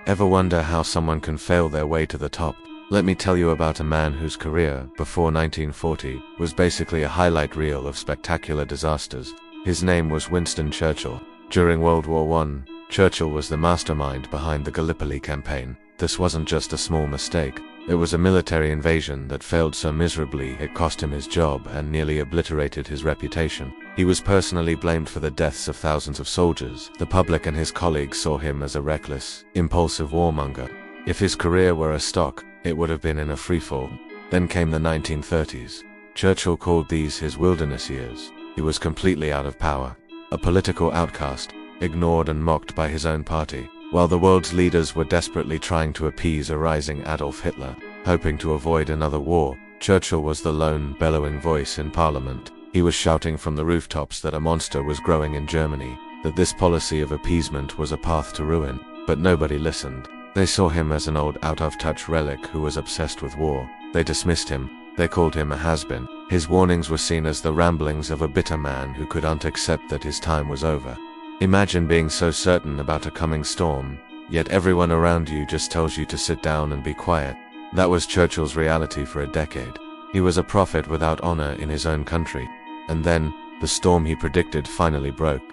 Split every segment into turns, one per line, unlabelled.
Ever wonder how someone can fail their way to the top? Let me tell you about a man whose career, before 1940, was basically a highlight reel of spectacular disasters. His name was Winston Churchill. During World War I, Churchill was the mastermind behind the Gallipoli campaign. This wasn't just a small mistake. It was a military invasion that failed so miserably it cost him his job and nearly obliterated his reputation. He was personally blamed for the deaths of thousands of soldiers. The public and his colleagues saw him as a reckless, impulsive warmonger. If his career were a stock, it would have been in a freefall. Then came the 1930s. Churchill called these his wilderness years. He was completely out of power, a political outcast, ignored and mocked by his own party. While the world's leaders were desperately trying to appease a rising Adolf Hitler, hoping to avoid another war, Churchill was the lone, bellowing voice in Parliament. He was shouting from the rooftops that a monster was growing in Germany, that this policy of appeasement was a path to ruin. But nobody listened. They saw him as an old, out-of-touch relic who was obsessed with war. They dismissed him. They called him a has-been. His warnings were seen as the ramblings of a bitter man who couldn't accept that his time was over. Imagine being so certain about a coming storm, yet everyone around you just tells you to sit down and be quiet. That was Churchill's reality for a decade. He was a prophet without honor in his own country. And then, the storm he predicted finally broke.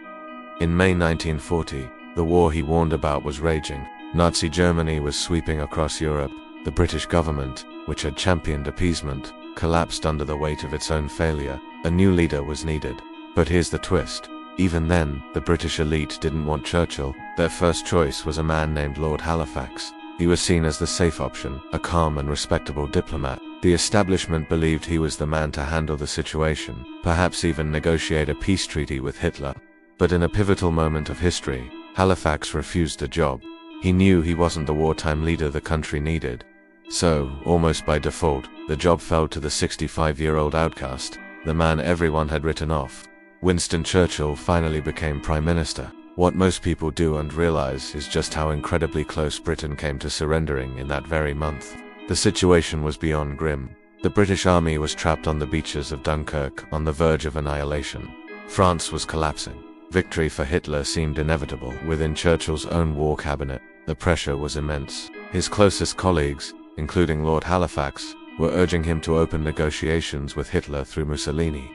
In May 1940, the war he warned about was raging. Nazi Germany was sweeping across Europe. The British government, which had championed appeasement, collapsed under the weight of its own failure. A new leader was needed. But here's the twist. Even then, the British elite didn't want Churchill. Their first choice was a man named Lord Halifax. He was seen as the safe option, a calm and respectable diplomat. The establishment believed he was the man to handle the situation, perhaps even negotiate a peace treaty with Hitler. But in a pivotal moment of history, Halifax refused the job. He knew he wasn't the wartime leader the country needed. So, almost by default, the job fell to the 65-year-old outcast, the man everyone had written off. Winston Churchill finally became Prime Minister. What most people don't realize is just how incredibly close Britain came to surrendering in that very month. The situation was beyond grim. The British army was trapped on the beaches of Dunkirk, on the verge of annihilation. France was collapsing. Victory for Hitler seemed inevitable. Within Churchill's own war cabinet, the pressure was immense. His closest colleagues, including Lord Halifax, were urging him to open negotiations with Hitler through Mussolini.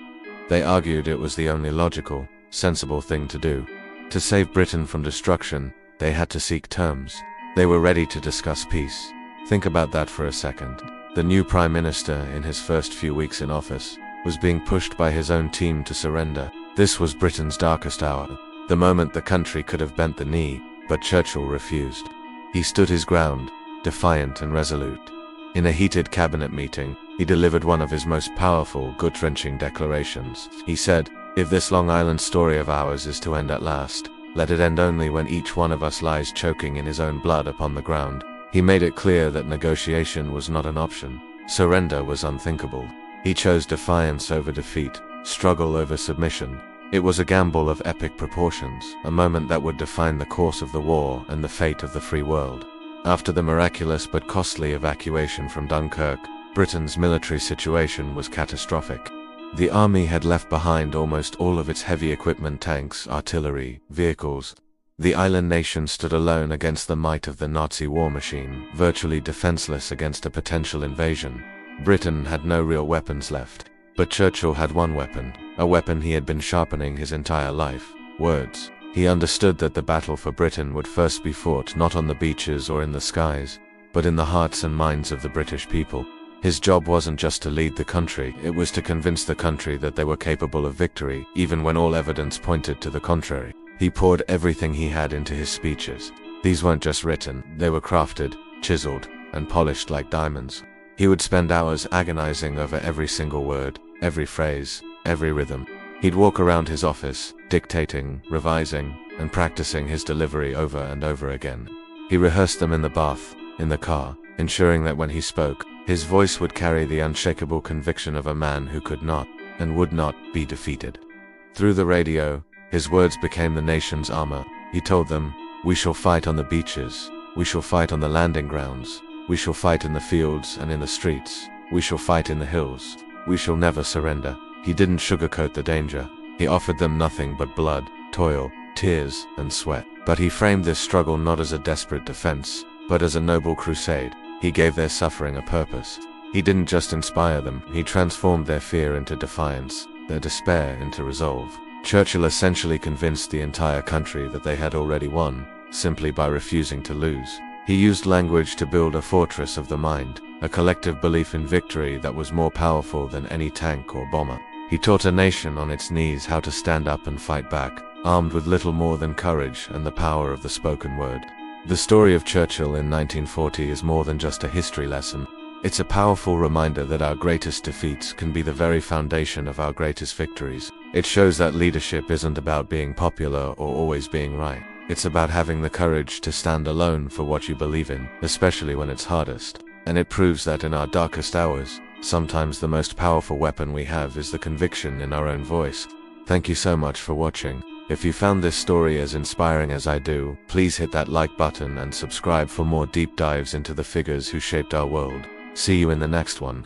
They argued it was the only logical, sensible thing to do. To save Britain from destruction, they had to seek terms. They were ready to discuss peace. Think about that for a second. The new Prime Minister, in his first few weeks in office, was being pushed by his own team to surrender. This was Britain's darkest hour, the moment the country could have bent the knee, but Churchill refused. He stood his ground, defiant and resolute. In a heated cabinet meeting, he delivered one of his most powerful, gut-wrenching declarations. He said, "If this Long Island story of ours is to end at last, let it end only when each one of us lies choking in his own blood upon the ground." He made it clear that negotiation was not an option. Surrender was unthinkable. He chose defiance over defeat, struggle over submission. It was a gamble of epic proportions, a moment that would define the course of the war and the fate of the free world. After the miraculous but costly evacuation from Dunkirk, Britain's military situation was catastrophic. The army had left behind almost all of its heavy equipment, tanks, artillery, vehicles. The island nation stood alone against the might of the Nazi war machine, virtually defenseless against a potential invasion. Britain had no real weapons left. But Churchill had one weapon, a weapon he had been sharpening his entire life: words. He understood that the battle for Britain would first be fought not on the beaches or in the skies, but in the hearts and minds of the British people. His job wasn't just to lead the country, it was to convince the country that they were capable of victory, even when all evidence pointed to the contrary. He poured everything he had into his speeches. These weren't just written, they were crafted, chiseled, and polished like diamonds. He would spend hours agonizing over every single word, every phrase, every rhythm. He'd walk around his office, dictating, revising, and practicing his delivery over and over again. He rehearsed them in the bath, in the car, ensuring that when he spoke, his voice would carry the unshakable conviction of a man who could not, and would not, be defeated. Through the radio, his words became the nation's armor. He told them, "We shall fight on the beaches. We shall fight on the landing grounds. We shall fight in the fields and in the streets. We shall fight in the hills. We shall never surrender." He didn't sugarcoat the danger. He offered them nothing but blood, toil, tears, and sweat. But he framed this struggle not as a desperate defense, but as a noble crusade. He gave their suffering a purpose. He didn't just inspire them, he transformed their fear into defiance, their despair into resolve. Churchill essentially convinced the entire country that they had already won, simply by refusing to lose. He used language to build a fortress of the mind, a collective belief in victory that was more powerful than any tank or bomber. He taught a nation on its knees how to stand up and fight back, armed with little more than courage and the power of the spoken word. The story of Churchill in 1940 is more than just a history lesson. It's a powerful reminder that our greatest defeats can be the very foundation of our greatest victories. It shows that leadership isn't about being popular or always being right. It's about having the courage to stand alone for what you believe in, especially when it's hardest. And it proves that in our darkest hours, sometimes the most powerful weapon we have is the conviction in our own voice. Thank you so much for watching. If you found this story as inspiring as I do, please hit that like button and subscribe for more deep dives into the figures who shaped our world. See you in the next one.